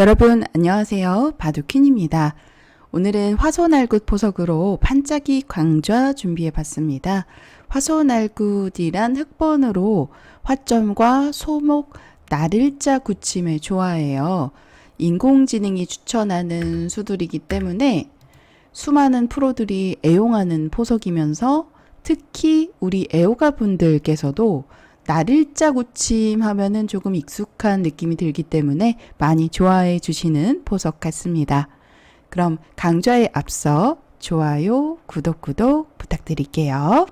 여러분 안녕하세요. 바둑퀸입니다. 오늘은 화소날굿 포석으로 판짜기 강좌 준비해 봤습니다. 화소날굿이란 흑번으로 화점과 소목, 날일자 굳힘의 조화예요. 인공지능이 추천하는 수들이기 때문에 수많은 프로들이 애용하는 포석이면서 특히 우리 애호가 분들께서도 날일자 굳힘 하면은 조금 익숙한 느낌이 들기 때문에 많이 좋아해 주시는 포석 같습니다. 그럼 강좌에 앞서 좋아요, 구독 부탁드릴게요.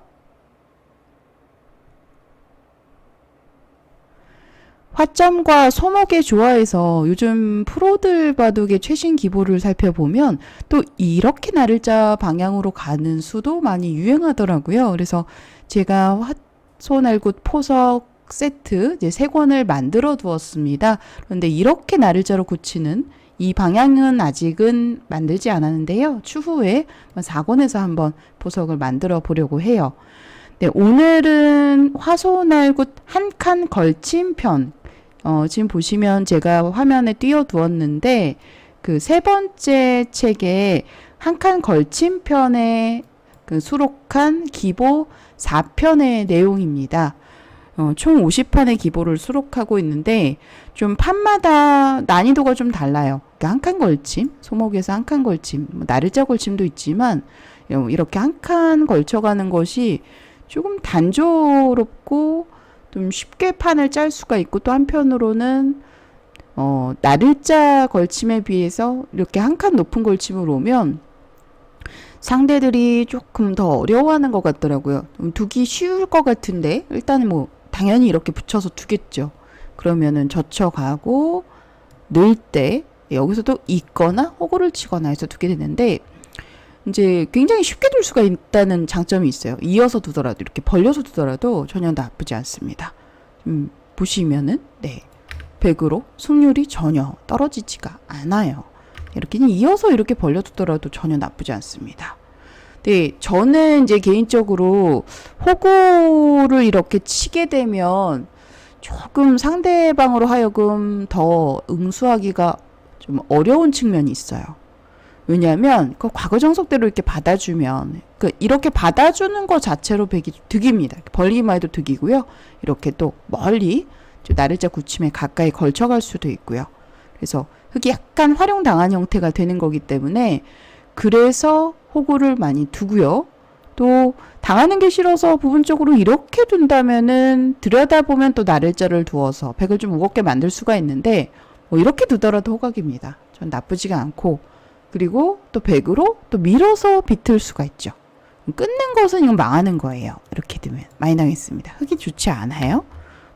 화점과 소목의 조화에서 요즘 프로들 바둑의 최신 기보를 살펴보면 또 이렇게 날일자 방향으로 가는 수도 많이 유행하더라고요. 그래서 제가 화소날굿 포석 세트 이제 3권을 만들어 두었습니다. 그런데 이렇게 날일자로 굳히는 이 방향은 아직은 만들지 않았는데요. 추후에 4권에서 한번 포석을 만들어 보려고 해요. 네, 오늘은 화소날굿 한 칸 걸침 편. 지금 보시면 제가 화면에 띄워 두었는데 그 3번째 책에 한 칸 걸침 편에 그 수록한 기보 4편의 내용입니다. 총 50판의 기보를 수록하고 있는데 좀 판마다 난이도가 좀 달라요. 그러니까 한 칸 걸침, 소목에서 한 칸 걸침, 날일자 걸침도 있지만 이렇게 한 칸 걸쳐가는 것이 조금 단조롭고 좀 쉽게 판을 짤 수가 있고 또 한편으로는 날일자 걸침에 비해서 이렇게 한 칸 높은 걸침을 오면 상대들이 조금 더 어려워하는 것 같더라고요. 두기 쉬울 것 같은데 일단은 뭐 당연히 이렇게 붙여서 두겠죠. 그러면은 젖혀가고 늘 때 여기서도 있거나 호구를 치거나 해서 두게 되는데 이제 굉장히 쉽게 둘 수가 있다는 장점이 있어요. 이어서 두더라도 이렇게 벌려서 두더라도 전혀 나쁘지 않습니다. 보시면은 네, 100으로 승률이 전혀 떨어지지가 않아요. 이렇게 이어서 이렇게 벌려두더라도 전혀 나쁘지 않습니다. 네, 저는 이제 개인적으로 호구를 이렇게 치게 되면 조금 상대방으로 하여금 더 응수하기가 좀 어려운 측면이 있어요. 왜냐하면 그 과거 정석대로 이렇게 받아주면 이렇게 받아주는 것 자체로 백이 득입니다. 벌리기만 해도 득이고요. 이렇게 또 멀리 날일자 굳힘에 가까이 걸쳐갈 수도 있고요. 그래서 흑이 약간 활용당한 형태가 되는 거기 때문에 그래서 호구를 많이 두고요. 또 당하는 게 싫어서 부분적으로 이렇게 둔다면은 들여다보면 또 날일자를 두어서 백을 좀 무겁게 만들 수가 있는데 뭐 이렇게 두더라도 호각입니다. 전 나쁘지가 않고 그리고 또 백으로 또 밀어서 비틀 수가 있죠. 끊는 것은 이건 망하는 거예요. 이렇게 두면 많이 당했습니다. 흑이 좋지 않아요.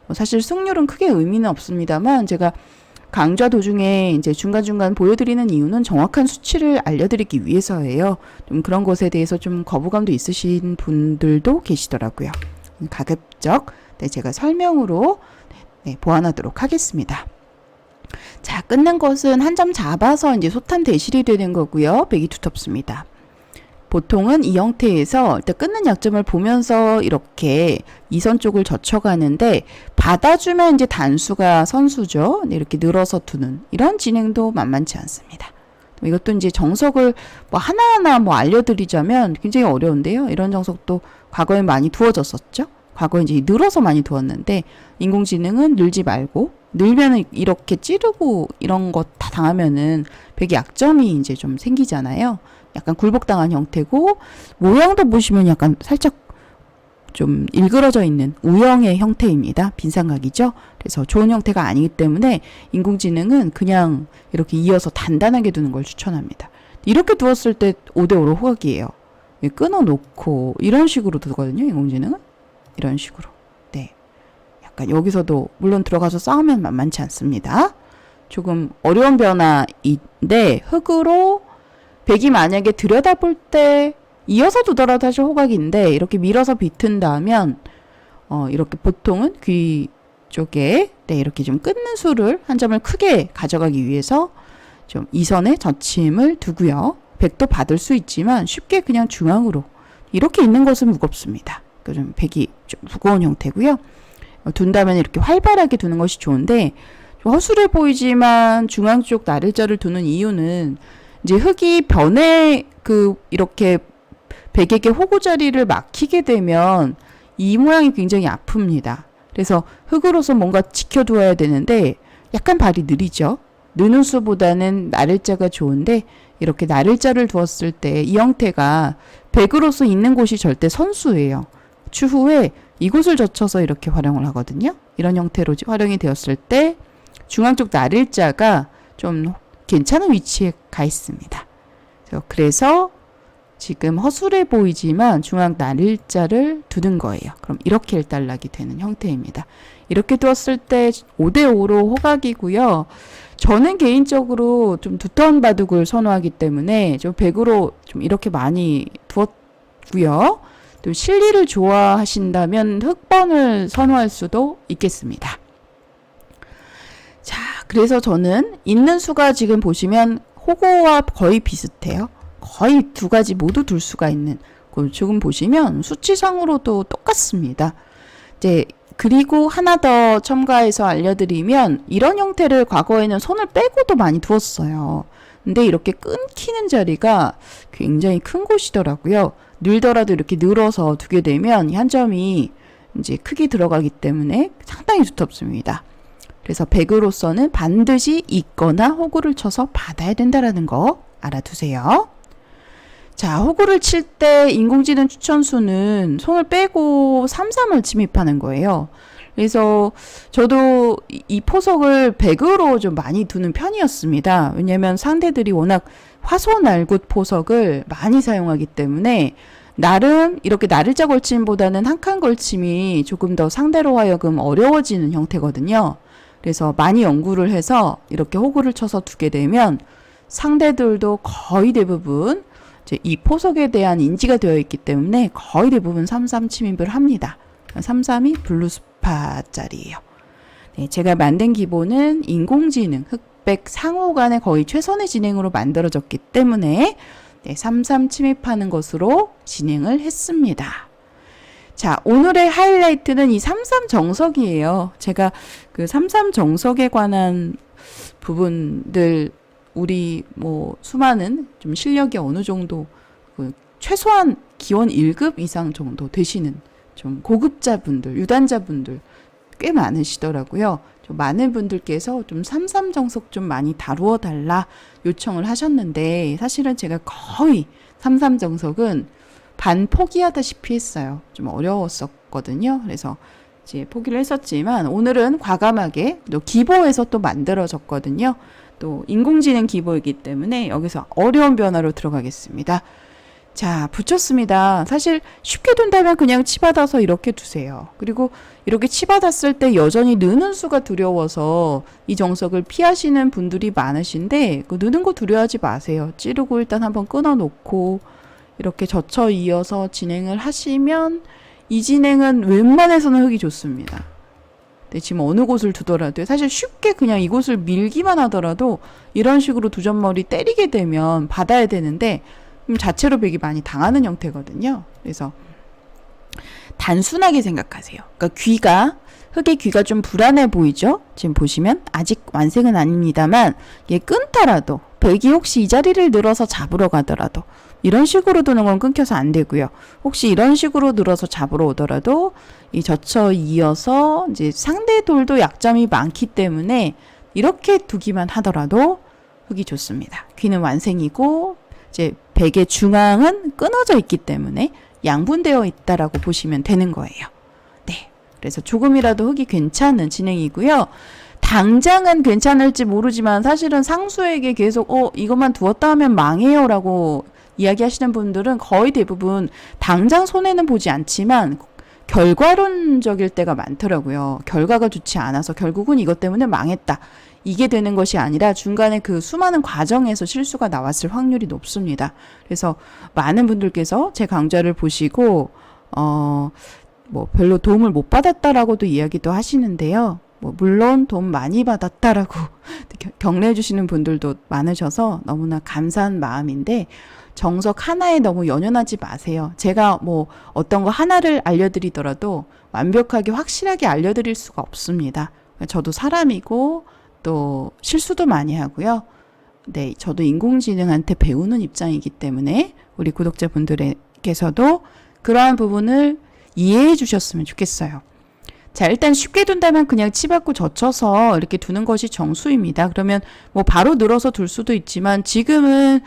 뭐 사실 승률은 크게 의미는 없습니다만 제가 강좌 도중에 이제 중간중간 보여드리는 이유는 정확한 수치를 알려드리기 위해서예요. 좀 그런 것에 대해서 좀 거부감도 있으신 분들도 계시더라고요. 가급적 제가 설명으로 보완하도록 하겠습니다. 자, 끊는 것은 한 점 잡아서 이제 소탄 대실이 되는 거고요. 백이 두텁습니다. 보통은 이 형태에서 일단 끊는 약점을 보면서 이렇게 이선 쪽을 젖혀가는데 받아주면 이제 단수가 선수죠. 이렇게 늘어서 두는 이런 진행도 만만치 않습니다. 이것도 이제 정석을 뭐 하나하나 뭐 알려드리자면 굉장히 어려운데요. 이런 정석도 과거에 많이 두어졌었죠. 과거에 이제 늘어서 많이 두었는데 인공지능은 늘지 말고 늘면은 이렇게 찌르고 이런 거 다 당하면은 백이 약점이 이제 좀 생기잖아요. 약간 굴복당한 형태고 모양도 보시면 약간 살짝 좀 일그러져 있는 우형의 형태입니다. 빈삼각이죠. 그래서 좋은 형태가 아니기 때문에 인공지능은 그냥 이렇게 이어서 단단하게 두는 걸 추천합니다. 이렇게 두었을 때 5대5로 호각이에요. 끊어놓고 이런 식으로 두거든요. 인공지능은 이런 식으로. 네, 약간 여기서도 물론 들어가서 싸우면 만만치 않습니다. 조금 어려운 변화인데 흑으로 백이 만약에 들여다볼 때 이어서 두더라도 사실 호각인데 이렇게 밀어서 비튼다면 이렇게 보통은 귀 쪽에 이렇게 좀 끊는 수를 한 점을 크게 가져가기 위해서 좀 이선에 젖힘을 두고요. 백도 받을 수 있지만 쉽게 그냥 중앙으로 이렇게 있는 것은 무겁습니다. 좀 백이 좀 무거운 형태고요. 둔다면 이렇게 활발하게 두는 것이 좋은데 허술해 보이지만 중앙 쪽 나를자를 두는 이유는 이제 흙이 변에 이렇게 백에게 호구 자리를 막히게 되면 이 모양이 굉장히 아픕니다. 그래서 흙으로서 뭔가 지켜두어야 되는데 약간 발이 느리죠. 느는 수보다는 나를자가 좋은데 이렇게 나를자를 두었을 때 이 형태가 백으로서 있는 곳이 절대 선수예요. 추후에 이곳을 젖혀서 이렇게 활용을 하거든요. 이런 형태로 활용이 되었을 때 중앙 쪽 나를자가 좀 괜찮은 위치에 가 있습니다. 그래서 지금 허술해 보이지만 중앙 나를자를 두는 거예요. 그럼 이렇게 일단락이 되는 형태입니다. 이렇게 두었을 때 5대5로 호각이고요. 저는 개인적으로 좀 두터운 바둑을 선호하기 때문에 좀 백으로 좀 이렇게 많이 두었고요. 또 실리를 좋아하신다면 흑번을 선호할 수도 있겠습니다. 자, 그래서 저는 있는 수가 지금 보시면 호구와 거의 비슷해요. 거의 두 가지 모두 둘 수가 있는. 지금 보시면 수치상으로도 똑같습니다. 이제 그리고 하나 더 첨가해서 알려드리면 이런 형태를 과거에는 손을 빼고도 많이 두었어요. 근데 이렇게 끊기는 자리가 굉장히 큰 곳이더라고요. 늘더라도 이렇게 늘어서 두게 되면 한 점이 이제 크게 들어가기 때문에 상당히 두텁습니다. 그래서 백으로서는 반드시 있거나 호구를 쳐서 받아야 된다라는 거 알아두세요. 자, 호구를 칠 때 인공지능 추천수는 손을 빼고 3-3을 침입하는 거예요. 그래서 저도 이 포석을 백으로 좀 많이 두는 편이었습니다. 왜냐면 상대들이 워낙 화소날굿 포석을 많이 사용하기 때문에 나름 이렇게 나를자 걸침보다는 한 칸 걸침이 조금 더 상대로 하여금 어려워지는 형태거든요. 그래서 많이 연구를 해서 이렇게 호구를 쳐서 두게 되면 상대들도 거의 대부분 이제 이 포석에 대한 인지가 되어 있기 때문에 거의 대부분 3-3 침입을 합니다. 3-3이 블루스파 짤이에요. 네, 제가 만든 기본은 인공지능, 흑백 상호 간의 거의 최선의 진행으로 만들어졌기 때문에 네, 3-3 침입하는 것으로 진행을 했습니다. 자, 오늘의 하이라이트는 이 3-3 정석이에요. 제가 그 3-3 정석에 관한 부분들 우리 수많은 좀 실력이 어느 정도 최소한 기원 1급 이상 정도 되시는 좀 고급자분들, 유단자분들 꽤 많으시더라고요. 좀 많은 분들께서 좀 3-3 정석 좀 많이 다루어 달라 요청을 하셨는데 사실은 제가 거의 3-3 정석은 반 포기하다시피 했어요. 좀 어려웠었거든요. 그래서 이제 포기를 했었지만 오늘은 과감하게 또 기보에서 또 만들어졌거든요. 또 인공지능 기보이기 때문에 여기서 어려운 변화로 들어가겠습니다. 자, 붙였습니다. 사실 쉽게 둔다면 그냥 치받아서 이렇게 두세요. 그리고 이렇게 치받았을 때 여전히 느는 수가 두려워서 이 정석을 피하시는 분들이 많으신데 그 느는 거 두려워하지 마세요. 찌르고 일단 한번 끊어놓고 이렇게 젖혀 이어서 진행을 하시면 이 진행은 웬만해서는 흙이 좋습니다. 네, 지금 어느 곳을 두더라도 사실 쉽게 그냥 이곳을 밀기만 하더라도 이런 식으로 두 점머리 때리게 되면 받아야 되는데 자체로 백이 많이 당하는 형태거든요. 그래서 단순하게 생각하세요. 그러니까 흙의 귀가 좀 불안해 보이죠? 지금 보시면 아직 완성은 아닙니다만 얘 끊더라도 백이 혹시 이 자리를 늘어서 잡으러 가더라도 이런 식으로 두는 건 끊겨서 안 되고요. 혹시 이런 식으로 늘어서 잡으러 오더라도 이 젖혀 이어서 이제 상대 돌도 약점이 많기 때문에 이렇게 두기만 하더라도 흙이 좋습니다. 귀는 완생이고 이제 백의 중앙은 끊어져 있기 때문에 양분되어 있다라고 보시면 되는 거예요. 네, 그래서 조금이라도 흙이 괜찮은 진행이고요. 당장은 괜찮을지 모르지만 사실은 상수에게 계속 이것만 두었다 하면 망해요 라고 이야기하시는 분들은 거의 대부분 당장 손해는 보지 않지만 결과론적일 때가 많더라고요. 결과가 좋지 않아서 결국은 이것 때문에 망했다. 이게 되는 것이 아니라 중간에 그 수많은 과정에서 실수가 나왔을 확률이 높습니다. 그래서 많은 분들께서 제 강좌를 보시고 별로 도움을 못 받았다라고도 이야기도 하시는데요. 물론 도움 많이 받았다라고 격려해 주시는 분들도 많으셔서 너무나 감사한 마음인데 정석 하나에 너무 연연하지 마세요. 제가 어떤 거 하나를 알려드리더라도 완벽하게 확실하게 알려드릴 수가 없습니다. 저도 사람이고 또 실수도 많이 하고요. 네, 저도 인공지능한테 배우는 입장이기 때문에 우리 구독자분들께서도 그러한 부분을 이해해 주셨으면 좋겠어요. 자, 일단 쉽게 둔다면 그냥 치받고 젖혀서 이렇게 두는 것이 정수입니다. 그러면 뭐 바로 늘어서 둘 수도 있지만 지금은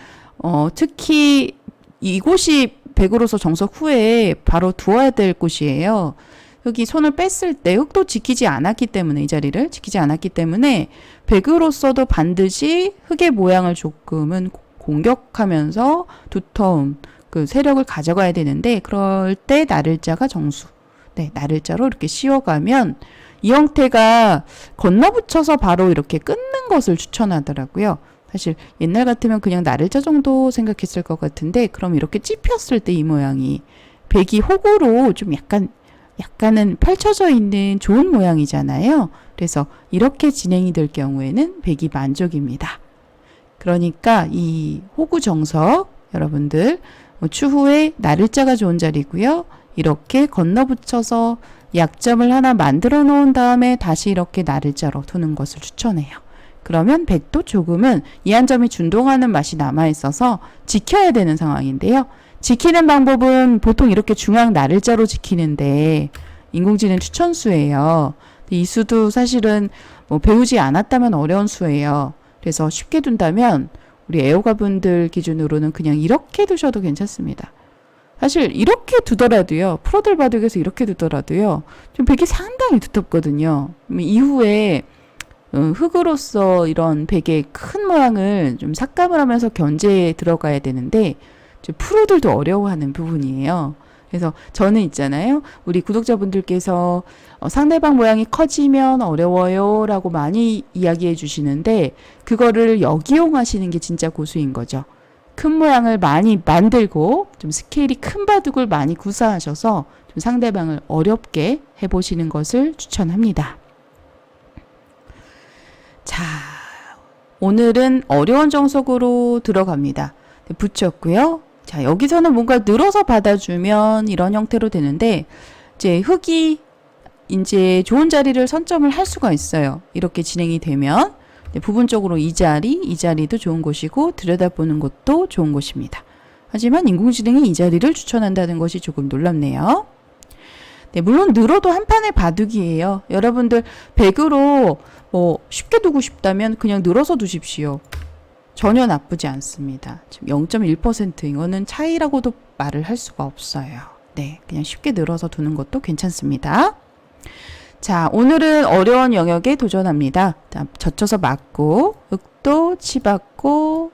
특히 이곳이 백으로서 정석 후에 바로 두어야 될 곳이에요. 여기 손을 뺐을 때 흙도 지키지 않았기 때문에 이 자리를 지키지 않았기 때문에 백으로서도 반드시 흙의 모양을 조금은 공격하면서 두터움 그 세력을 가져가야 되는데 그럴 때 나를자가 정수. 네, 나를자로 이렇게 씌워가면 이 형태가 건너붙여서 바로 이렇게 끊는 것을 추천하더라고요. 사실 옛날 같으면 그냥 나를자 정도 생각했을 것 같은데 그럼 이렇게 찝혔을 때 이 모양이 백이 호구로 좀 약간은 펼쳐져 있는 좋은 모양이잖아요. 그래서 이렇게 진행이 될 경우에는 백이 만족입니다. 그러니까 이 호구 정석 여러분들 추후에 나를자가 좋은 자리고요. 이렇게 건너붙여서 약점을 하나 만들어 놓은 다음에 다시 이렇게 나를자로 두는 것을 추천해요. 그러면 백도 조금은 이 한 점이 준동하는 맛이 남아있어서 지켜야 되는 상황인데요. 지키는 방법은 보통 이렇게 중앙 나를자로 지키는데 인공지능 추천수예요. 이 수도 사실은 뭐 배우지 않았다면 어려운 수예요. 그래서 쉽게 둔다면 우리 애호가분들 기준으로는 그냥 이렇게 두셔도 괜찮습니다. 사실 이렇게 두더라도요. 프로들 바둑에서 이렇게 두더라도요. 좀 백이 상당히 두텁거든요. 이후에 흙으로서 이런 백의 큰 모양을 좀 삭감을 하면서 견제에 들어가야 되는데 프로들도 어려워하는 부분이에요. 그래서 저는 있잖아요. 우리 구독자분들께서 상대방 모양이 커지면 어려워요 라고 많이 이야기해 주시는데 그거를 역이용하시는 게 진짜 고수인 거죠. 큰 모양을 많이 만들고 좀 스케일이 큰 바둑을 많이 구사하셔서 좀 상대방을 어렵게 해보시는 것을 추천합니다. 자, 오늘은 어려운 정석으로 들어갑니다. 붙였고요. 자, 여기서는 뭔가 늘어서 받아주면 이런 형태로 되는데 이제 흙이 이제 좋은 자리를 선점을 할 수가 있어요. 이렇게 진행이 되면 부분적으로 이 자리도 좋은 곳이고 들여다보는 것도 좋은 곳입니다. 하지만 인공지능이 이 자리를 추천한다는 것이 조금 놀랍네요. 네, 물론 늘어도 한 판의 바둑이에요. 여러분들 백으로 뭐 쉽게 두고 싶다면 그냥 늘어서 두십시오. 전혀 나쁘지 않습니다. 지금 0.1% 이거는 차이라고도 말을 할 수가 없어요. 네, 그냥 쉽게 늘어서 두는 것도 괜찮습니다. 자, 오늘은 어려운 영역에 도전합니다. 자, 젖혀서 맞고 흙도 치받고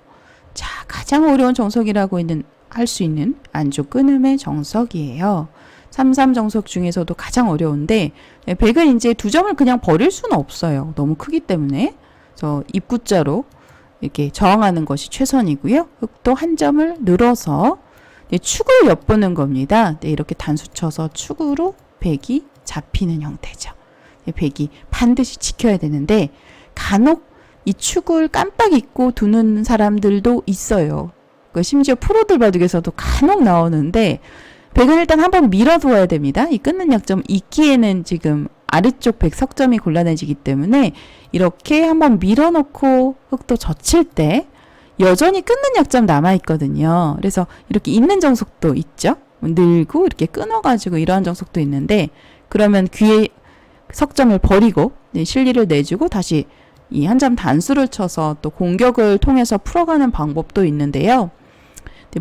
자, 가장 어려운 정석이라고 할 수 있는 안조 끊음의 정석이에요. 3-3 정석 중에서도 가장 어려운데 백은 이제 두 점을 그냥 버릴 수는 없어요. 너무 크기 때문에. 그래서 입구자로 이렇게 저항하는 것이 최선이고요. 흙도 한 점을 늘어서 축을 엿보는 겁니다. 네, 이렇게 단수 쳐서 축으로 백이 잡히는 형태죠. 백이 반드시 지켜야 되는데 간혹 이 축을 깜빡 잊고 두는 사람들도 있어요. 심지어 프로들 바둑에서도 간혹 나오는데 백은 일단 한번 밀어두어야 됩니다. 이 끊는 약점 잊기에는 지금 아래쪽 백 석점이 곤란해지기 때문에 이렇게 한번 밀어놓고 흙도 젖힐 때 여전히 끊는 약점 남아있거든요. 그래서 이렇게 있는 정석도 있죠. 늘고 이렇게 끊어가지고 이러한 정석도 있는데 그러면 귀에 석점을 버리고 실리를 내주고 다시 이 한 점 단수를 쳐서 또 공격을 통해서 풀어가는 방법도 있는데요.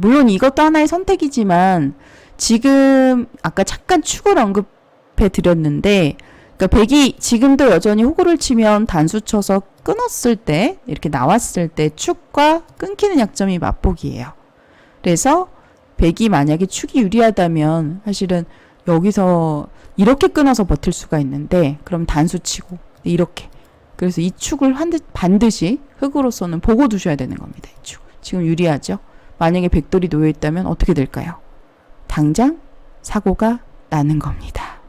물론 이것도 하나의 선택이지만 지금 아까 잠깐 축을 언급해 드렸는데 그러니까 백이 지금도 여전히 호구를 치면 단수 쳐서 끊었을 때 이렇게 나왔을 때 축과 끊기는 약점이 맞보기예요. 그래서 백이 만약에 축이 유리하다면 사실은 여기서 이렇게 끊어서 버틸 수가 있는데 그럼 단수 치고 이렇게 그래서 이 축을 반드시 흙으로서는 보고 두셔야 되는 겁니다. 이 축. 지금 유리하죠? 만약에 백돌이 놓여 있다면 어떻게 될까요? 당장 사고가 나는 겁니다.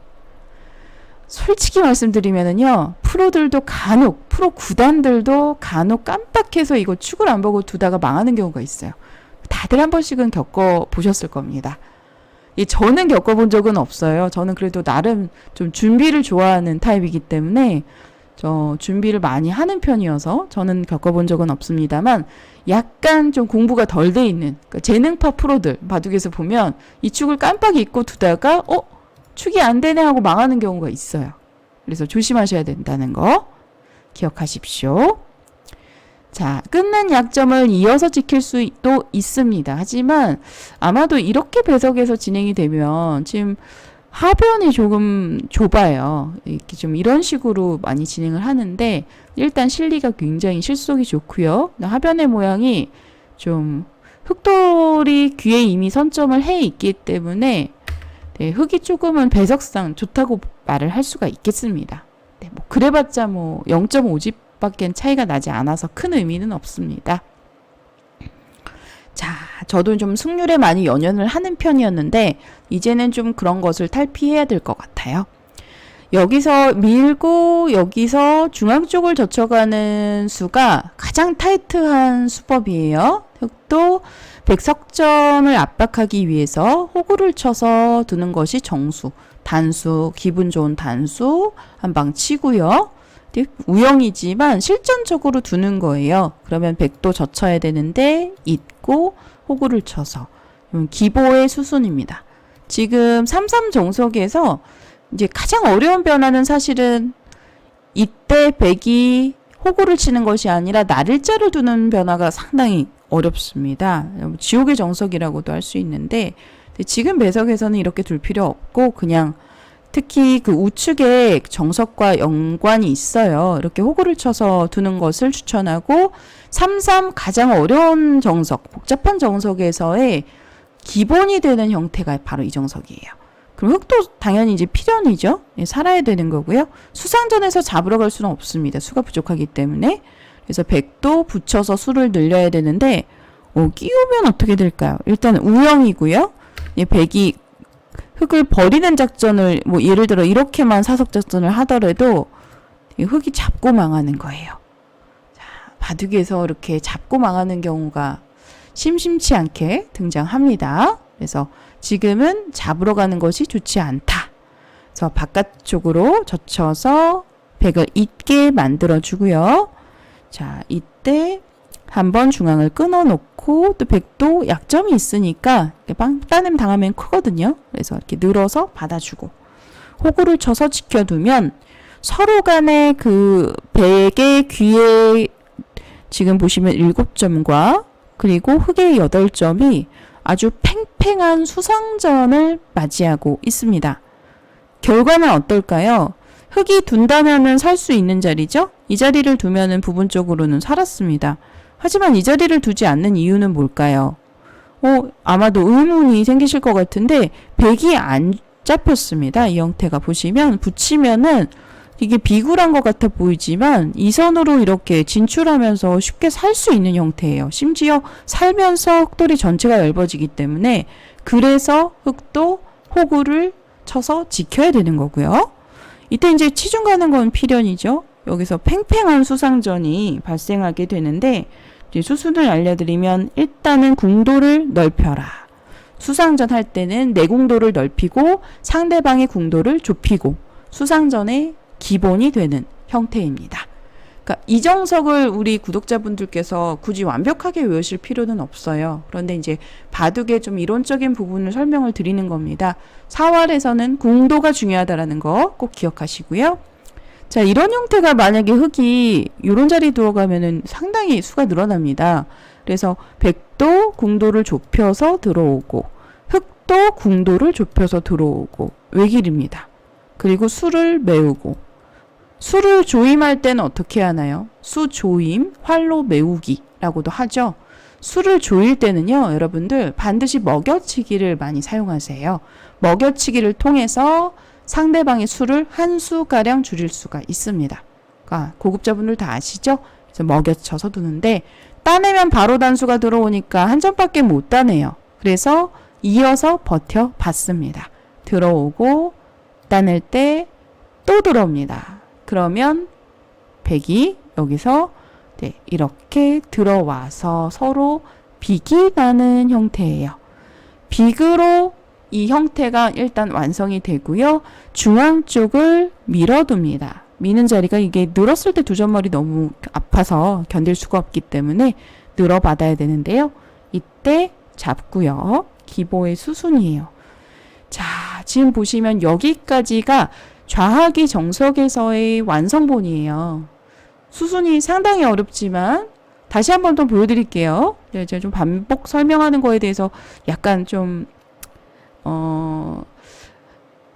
솔직히 말씀드리면은요, 프로들도 간혹, 프로 구단들도 간혹 깜빡해서 이거 축을 안 보고 두다가 망하는 경우가 있어요. 다들 한 번씩은 겪어보셨을 겁니다. 저는 겪어본 적은 없어요. 저는 그래도 나름 좀 준비를 좋아하는 타입이기 때문에 준비를 많이 하는 편이어서 저는 겪어본 적은 없습니다만 약간 좀 공부가 덜 돼 있는 그러니까 재능파 프로들 바둑에서 보면 이 축을 깜빡 잊고 두다가 축이 안 되네 하고 망하는 경우가 있어요. 그래서 조심하셔야 된다는 거 기억하십시오. 자, 끊는 약점을 이어서 지킬 수도 있습니다. 하지만 아마도 이렇게 배석해서 진행이 되면 지금 하변이 조금 좁아요. 이렇게 좀 이런 식으로 많이 진행을 하는데 일단 실리가 굉장히 실속이 좋고요. 하변의 모양이 좀 흑돌이 귀에 이미 선점을 해 있기 때문에 네, 흑이 조금은 배석상 좋다고 말을 할 수가 있겠습니다. 네, 뭐 그래봤자 뭐 0.5집 밖엔 차이가 나지 않아서 큰 의미는 없습니다. 자, 저도 좀 승률에 많이 연연을 하는 편이었는데 이제는 좀 그런 것을 탈피해야 될 것 같아요. 여기서 밀고 여기서 중앙 쪽을 젖혀가는 수가 가장 타이트한 수법이에요. 흑도 백석점을 압박하기 위해서 호구를 쳐서 두는 것이 정수, 단수, 기분 좋은 단수 한 방 치고요. 우영이지만 실전적으로 두는 거예요. 그러면 백도 젖혀야 되는데 잊고 호구를 쳐서 기보의 수순입니다. 지금 3-3 정석에서 이제 가장 어려운 변화는 사실은 이때 백이 호구를 치는 것이 아니라 날일자를 두는 변화가 상당히 어렵습니다. 지옥의 정석이라고도 할 수 있는데 지금 배석에서는 이렇게 둘 필요 없고 그냥 특히 그 우측에 정석과 연관이 있어요. 이렇게 호구를 쳐서 두는 것을 추천하고 3-3 가장 어려운 정석, 복잡한 정석에서의 기본이 되는 형태가 바로 이 정석이에요. 그럼 흑도 당연히 이제 필연이죠. 예, 살아야 되는 거고요. 수상전에서 잡으러 갈 수는 없습니다. 수가 부족하기 때문에. 그래서 백도 붙여서 수를 늘려야 되는데 끼우면 어떻게 될까요? 일단 우영이고요. 예, 백이 흑을 버리는 작전을 뭐 예를 들어 이렇게만 사석 작전을 하더라도 흑이 잡고 망하는 거예요. 자, 바둑에서 이렇게 잡고 망하는 경우가 심심치 않게 등장합니다. 그래서 지금은 잡으러 가는 것이 좋지 않다. 그래서 바깥쪽으로 젖혀서 백을 잊게 만들어 주고요. 자, 이때 한번 중앙을 끊어 놓고 또 백도 약점이 있으니까 빵 따냄 당하면 크거든요. 그래서 이렇게 늘어서 받아주고 호구를 쳐서 지켜두면 서로 간의 그 백의 귀에 지금 보시면 7점과 그리고 흑의 8점이 아주 팽팽한 수상전을 맞이하고 있습니다. 결과는 어떨까요? 흑이 둔다면은 살 수 있는 자리죠? 이 자리를 두면은 부분적으로는 살았습니다. 하지만 이 자리를 두지 않는 이유는 뭘까요? 아마도 의문이 생기실 것 같은데 백이 안 잡혔습니다. 이 형태가 보시면 붙이면은 이게 비굴한 것 같아 보이지만 이 선으로 이렇게 진출하면서 쉽게 살 수 있는 형태예요. 심지어 살면서 흑돌이 전체가 얇아지기 때문에 그래서 흑도 호구를 쳐서 지켜야 되는 거고요. 이때 이제 치중 가는 건 필연이죠. 여기서 팽팽한 수상전이 발생하게 되는데 수순을 알려드리면 일단은 궁도를 넓혀라. 수상전 할 때는 내 궁도를 넓히고 상대방의 궁도를 좁히고 수상전의 기본이 되는 형태입니다. 그러니까 이 정석을 우리 구독자분들께서 굳이 완벽하게 외우실 필요는 없어요. 그런데 이제 바둑의 좀 이론적인 부분을 설명을 드리는 겁니다. 사활에서는 궁도가 중요하다라는 거 꼭 기억하시고요. 자, 이런 형태가 만약에 흑이 이런 자리에 들어가면은 상당히 수가 늘어납니다. 그래서 백도 궁도를 좁혀서 들어오고 흑도 궁도를 좁혀서 들어오고 외길입니다. 그리고 수를 메우고 수를 조임할 때는 어떻게 하나요? 수 조임, 활로 메우기라고도 하죠. 수를 조일 때는요, 여러분들 반드시 먹여치기를 많이 사용하세요. 먹여치기를 통해서 상대방의 수를 한 수가량 줄일 수가 있습니다. 그러니까 고급자분들 다 아시죠? 그래서 먹여쳐서 두는데 따내면 바로 단수가 들어오니까 한 점밖에 못 따내요. 그래서 이어서 버텨봤습니다. 들어오고 따낼 때 또 들어옵니다. 그러면 백이 여기서 이렇게 들어와서 서로 빅이 나는 형태예요. 빅으로 이 형태가 일단 완성이 되고요. 중앙 쪽을 밀어둡니다. 미는 자리가 이게 늘었을 때 두 점머리 너무 아파서 견딜 수가 없기 때문에 늘어 받아야 되는데요. 이때 잡고요. 기보의 수순이에요. 자, 지금 보시면 여기까지가 좌하기 정석에서의 완성본이에요. 수순이 상당히 어렵지만 다시 한 번 더 보여드릴게요. 네, 제가 좀 반복 설명하는 거에 대해서 약간 좀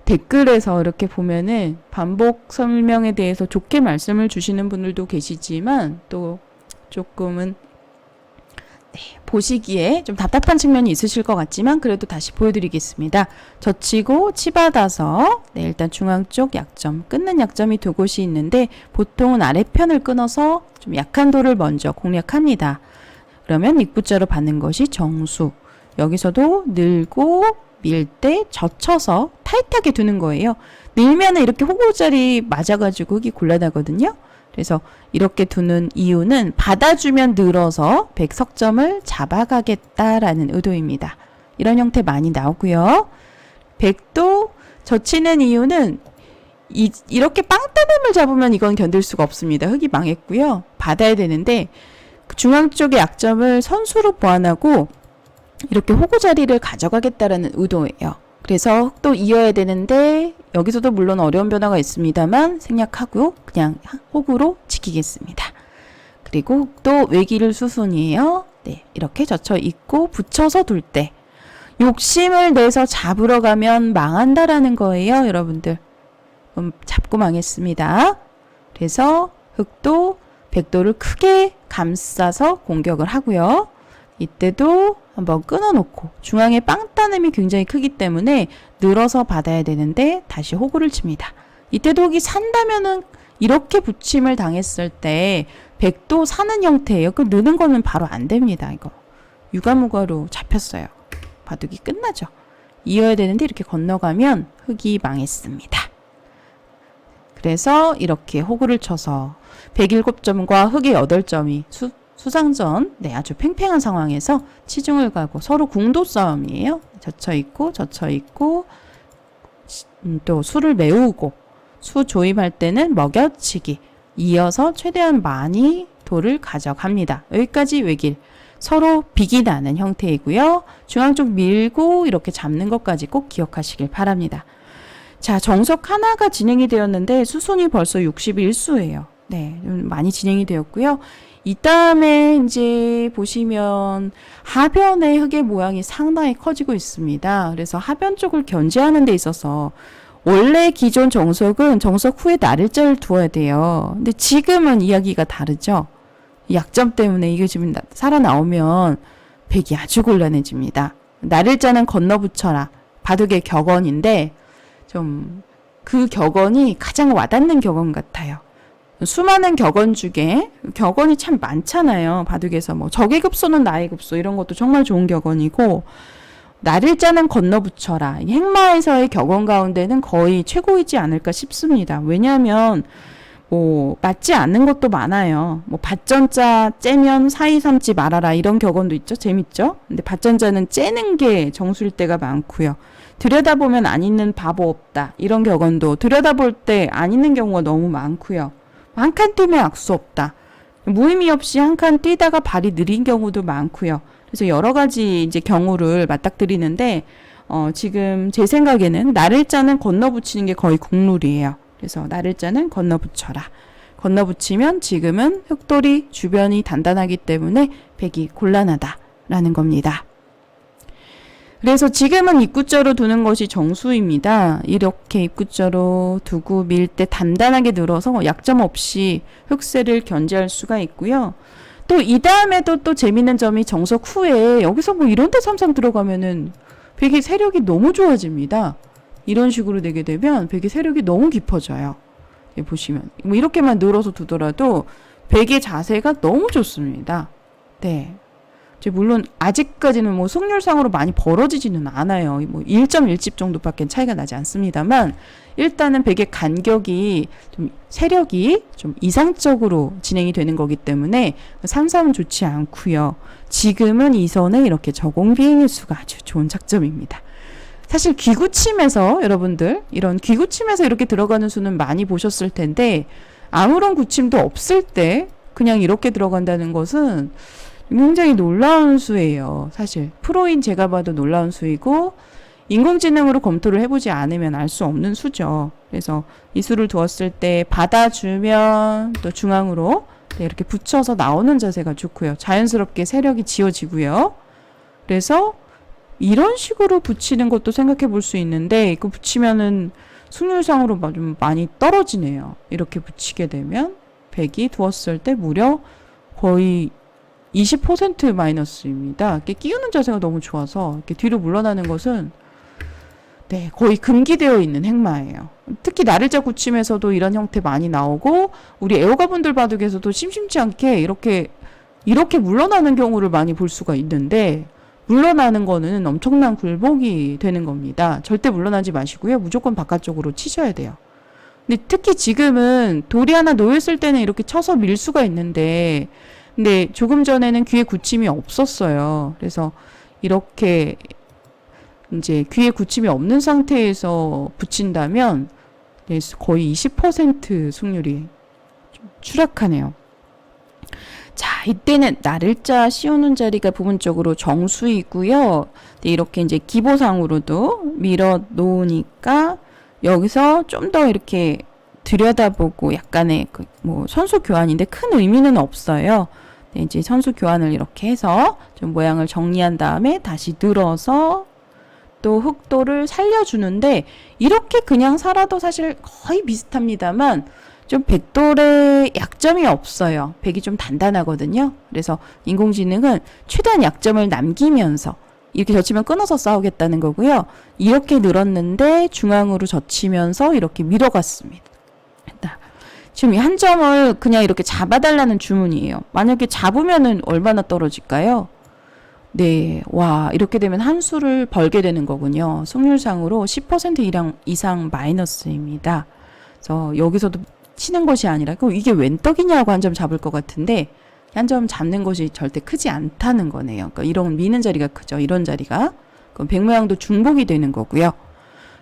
댓글에서 이렇게 보면은 반복 설명에 대해서 좋게 말씀을 주시는 분들도 계시지만 또 조금은 보시기에 좀 답답한 측면이 있으실 것 같지만 그래도 다시 보여드리겠습니다. 젖히고 치받아서 일단 중앙 쪽 약점, 끊는 약점이 두 곳이 있는데 보통은 아래편을 끊어서 좀 약한 돌을 먼저 공략합니다. 그러면 입구자로 받는 것이 정수. 여기서도 늘고 밀 때 젖혀서 타이트하게 두는 거예요. 밀면은 이렇게 호구자리 맞아가지고 흙이 곤란하거든요. 그래서 이렇게 두는 이유는 받아주면 늘어서 백석점을 잡아가겠다라는 의도입니다. 이런 형태 많이 나오고요. 백도 젖히는 이유는 이렇게 빵따름을 잡으면 이건 견딜 수가 없습니다. 흙이 망했고요. 받아야 되는데 중앙 쪽의 약점을 선수로 보완하고 이렇게 호구 자리를 가져가겠다라는 의도예요. 그래서 흙도 이어야 되는데 여기서도 물론 어려운 변화가 있습니다만 생략하고 그냥 호구로 지키겠습니다. 그리고 흙도 외기를 수순이에요. 네, 이렇게 젖혀 있고 붙여서 둘 때 욕심을 내서 잡으러 가면 망한다라는 거예요, 여러분들. 잡고 망했습니다. 그래서 흙도 백도를 크게 감싸서 공격을 하고요. 이때도 한번 끊어놓고 중앙에 빵따냄이 굉장히 크기 때문에 늘어서 받아야 되는데 다시 호구를 칩니다. 이때도 흙이 산다면은 이렇게 붙임을 당했을 때 백도 사는 형태예요. 그 느는 거는 바로 안 됩니다. 이거 유가무가로 잡혔어요. 바둑이 끝나죠. 이어야 되는데 이렇게 건너가면 흙이 망했습니다. 그래서 이렇게 호구를 쳐서 107점과 흙의 8점이 수상전, 아주 팽팽한 상황에서 치중을 가고 서로 궁도 싸움이에요. 젖혀있고, 또 수를 메우고, 수 조임할 때는 먹여치기, 이어서 최대한 많이 돌을 가져갑니다. 여기까지 외길. 서로 빅이 나는 형태이고요. 중앙 쪽 밀고 이렇게 잡는 것까지 꼭 기억하시길 바랍니다. 자, 정석 하나가 진행이 되었는데 수순이 벌써 61수예요. 네, 좀 많이 진행이 되었고요. 이 다음에 이제 보시면 하변의 흙의 모양이 상당히 커지고 있습니다. 그래서 하변 쪽을 견제하는 데 있어서 원래 기존 정석은 정석 후에 나를자를 두어야 돼요. 근데 지금은 이야기가 다르죠. 약점 때문에 이게 지금 살아나오면 백이 아주 곤란해집니다. 나를자는 건너붙여라. 바둑의 격언인데 좀 그 격언이 가장 와닿는 격언 같아요. 수많은 격언 중에 격언이 참 많잖아요. 바둑에서 뭐 적의 급소는 나의 급소 이런 것도 정말 좋은 격언이고 나를자는 건너붙여라. 행마에서의 격언 가운데는 거의 최고이지 않을까 싶습니다. 왜냐하면 뭐 맞지 않는 것도 많아요. 뭐 밭전자 째면 사이 삼지 말아라 이런 격언도 있죠. 재밌죠? 근데 밭전자는 째는 게 정수일 때가 많고요. 들여다보면 안 있는 바보 없다 이런 격언도 들여다볼 때 안 있는 경우가 너무 많고요. 한 칸 뛰면 악수 없다. 무의미 없이 한 칸 뛰다가 발이 느린 경우도 많고요. 그래서 여러 가지 이제 경우를 맞닥뜨리는데 지금 제 생각에는 나를자는 건너붙이는 게 거의 국룰이에요. 그래서 나를자는 건너붙여라. 건너붙이면 지금은 흙돌이 주변이 단단하기 때문에 백이 곤란하다라는 겁니다. 그래서 지금은 입구자로 두는 것이 정수입니다. 이렇게 입구자로 두고 밀 때 단단하게 늘어서 약점 없이 흙세를 견제할 수가 있고요. 또 이 다음에도 또 재밌는 점이 정석 후에 여기서 뭐 이런 데 삼삼 들어가면은 백의 세력이 너무 좋아집니다. 이런 식으로 되게 되면 백의 세력이 너무 깊어져요. 보시면 뭐 이렇게만 늘어서 두더라도 백의 자세가 너무 좋습니다. 네. 물론 아직까지는 뭐 승률상으로 많이 벌어지지는 않아요. 뭐 1.1집 정도밖에 차이가 나지 않습니다만 일단은 백의 간격이 좀 세력이 좀 이상적으로 진행이 되는 거기 때문에 삼삼은 좋지 않고요. 지금은 이 선에 이렇게 저공 비행일 수가 아주 좋은 작점입니다. 사실 귀구침에서 여러분들 이런 귀구침에서 이렇게 들어가는 수는 많이 보셨을 텐데 아무런 구침도 없을 때 그냥 이렇게 들어간다는 것은 굉장히 놀라운 수예요. 사실 프로인 제가 봐도 놀라운 수이고 인공지능으로 검토를 해보지 않으면 알 수 없는 수죠. 그래서 이 수를 두었을 때 받아주면 또 중앙으로 이렇게 붙여서 나오는 자세가 좋고요. 자연스럽게 세력이 지어지고요. 그래서 이런 식으로 붙이는 것도 생각해 볼 수 있는데 이거 붙이면은 승률상으로 좀 많이 떨어지네요. 이렇게 붙이게 되면 100이 두었을 때 무려 거의 20% 마이너스입니다. 이렇게 끼우는 자세가 너무 좋아서 이렇게 뒤로 물러나는 것은 네, 거의 금기되어 있는 행마예요. 특히 나를자 구침에서도 이런 형태 많이 나오고 우리 애호가분들 바둑에서도 심심치 않게 이렇게 물러나는 경우를 많이 볼 수가 있는데 물러나는 거는 엄청난 굴복이 되는 겁니다. 절대 물러나지 마시고요. 무조건 바깥쪽으로 치셔야 돼요. 근데 특히 지금은 돌이 하나 놓였을 때는 이렇게 쳐서 밀 수가 있는데 근데 조금 전에는 귀에 굳힘이 없었어요. 그래서 이렇게 이제 귀에 굳힘이 없는 상태에서 붙인다면 거의 20% 승률이 좀 추락하네요. 자, 이때는 나를자 씌우는 자리가 부분적으로 정수이고요. 이렇게 이제 기보상으로도 밀어 놓으니까 여기서 좀 더 이렇게 들여다보고 약간의 뭐 선수 교환인데 큰 의미는 없어요. 네, 이제 선수 교환을 이렇게 해서 좀 모양을 정리한 다음에 다시 늘어서 또 흑도를 살려주는데 이렇게 그냥 살아도 사실 거의 비슷합니다만 좀 백돌의 약점이 없어요. 백이 좀 단단하거든요. 그래서 인공지능은 최대한 약점을 남기면서 이렇게 젖히면 끊어서 싸우겠다는 거고요. 이렇게 늘었는데 중앙으로 젖히면서 이렇게 밀어갔습니다. 지금 이 한 점을 그냥 이렇게 잡아달라는 주문이에요. 만약에 잡으면은 얼마나 떨어질까요? 네, 와, 이렇게 되면 한 수를 벌게 되는 거군요. 승률상으로 10% 이상 마이너스입니다. 그래서 여기서도 치는 것이 아니라, 그럼 이게 웬 떡이냐고 한 점 잡을 것 같은데, 한 점 잡는 것이 절대 크지 않다는 거네요. 그러니까 이런 미는 자리가 크죠. 이런 자리가. 그럼 백 모양도 중복이 되는 거고요.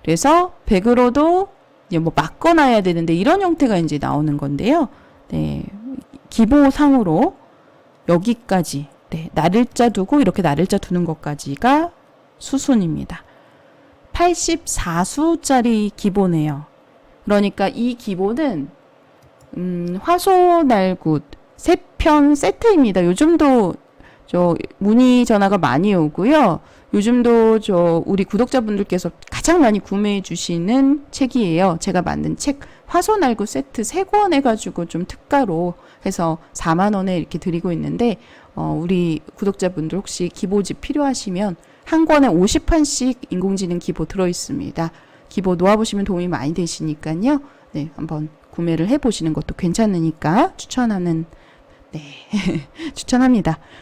그래서 백으로도 이제 뭐 막거나야 되는데 이런 형태가 이제 나오는 건데요. 네, 기보상으로 여기까지 네, 나를자 두고 이렇게 나를자 두는 것까지가 수순입니다. 84수짜리 기보네요. 그러니까 이 기보는 화소날굿 3편 세트입니다. 요즘도 저 문의 전화가 많이 오고요. 요즘도 저 우리 구독자분들께서 가장 많이 구매해 주시는 책이에요. 제가 만든 책 화소날굿 세트 3권 해가지고 좀 특가로 해서 4만 원에 이렇게 드리고 있는데 우리 구독자분들 혹시 기보집 필요하시면 한 권에 50판씩 인공지능 기보 들어있습니다. 기보 놓아보시면 도움이 많이 되시니까요. 네, 한번 구매를 해보시는 것도 괜찮으니까 추천합니다.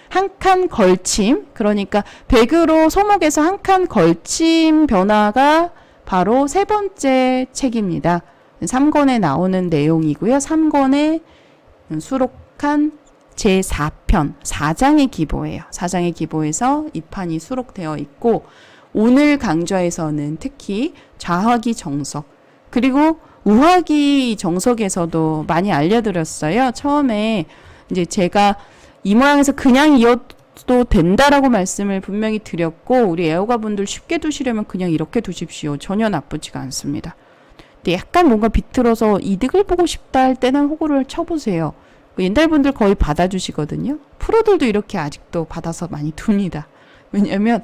한 칸 걸침, 그러니까 백으로 소목에서 한 칸 걸침 변화가 바로 세 번째 책입니다. 3권에 나오는 내용이고요. 3권에 수록한 제4편 4장의 기보예요. 4장의 기보에서 이 판이 수록되어 있고 오늘 강좌에서는 특히 좌화기 정석 그리고 우화기 정석에서도 많이 알려드렸어요. 처음에 이제 제가 이 모양에서 그냥 이어도 된다라고 말씀을 분명히 드렸고 우리 애호가분들 쉽게 두시려면 그냥 이렇게 두십시오. 전혀 나쁘지가 않습니다. 근데 약간 뭔가 비틀어서 이득을 보고 싶다 할 때는 호구를 쳐보세요. 옛날 분들 거의 받아주시거든요. 프로들도 이렇게 아직도 받아서 많이 둡니다. 왜냐면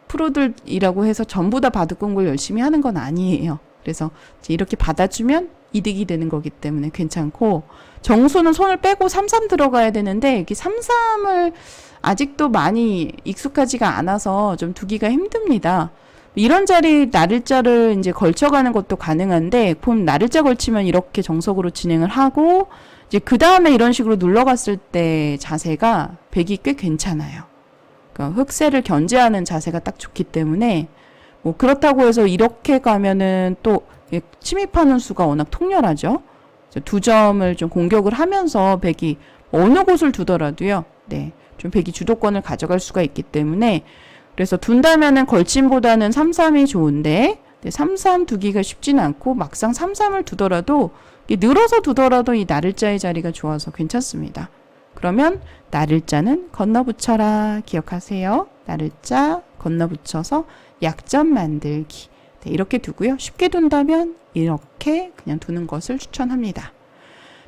프로들이라고 해서 전부 다 바둑 공부를 열심히 하는 건 아니에요. 그래서 이렇게 받아주면 이득이 되는 거기 때문에 괜찮고 정수는 손을 빼고 3-3 들어가야 되는데 이렇게 3-3을 아직도 많이 익숙하지가 않아서 좀 두기가 힘듭니다. 이런 자리 나를자를 이제 걸쳐가는 것도 가능한데 봄 나를자 걸치면 이렇게 정석으로 진행을 하고 이제 그 다음에 이런 식으로 눌러갔을 때 자세가 백이 꽤 괜찮아요. 그러니까 흑세를 견제하는 자세가 딱 좋기 때문에 뭐 그렇다고 해서 이렇게 가면은 또 침입하는 수가 워낙 통렬하죠. 두 점을 좀 공격을 하면서 백이 어느 곳을 두더라도요. 네, 좀 백이 주도권을 가져갈 수가 있기 때문에 그래서 둔다면은 걸침보다는 3-3이 좋은데 3-3 두기가 쉽진 않고 막상 3-3을 두더라도 늘어서 두더라도 이 나를자의 자리가 좋아서 괜찮습니다. 그러면 나를자는 건너붙여라 기억하세요. 나를자 건너붙여서 약점 만들기. 네, 이렇게 두고요. 쉽게 둔다면 이렇게 그냥 두는 것을 추천합니다.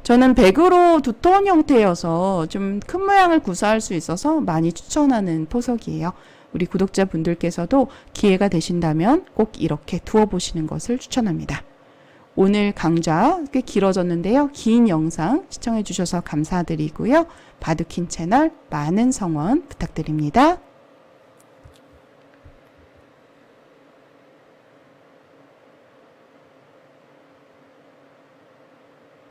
저는 100으로 두터운 형태여서 좀 큰 모양을 구사할 수 있어서 많이 추천하는 포석이에요. 우리 구독자분들께서도 기회가 되신다면 꼭 이렇게 두어보시는 것을 추천합니다. 오늘 강좌 꽤 길어졌는데요. 긴 영상 시청해 주셔서 감사드리고요. 바둑힌 채널 많은 성원 부탁드립니다.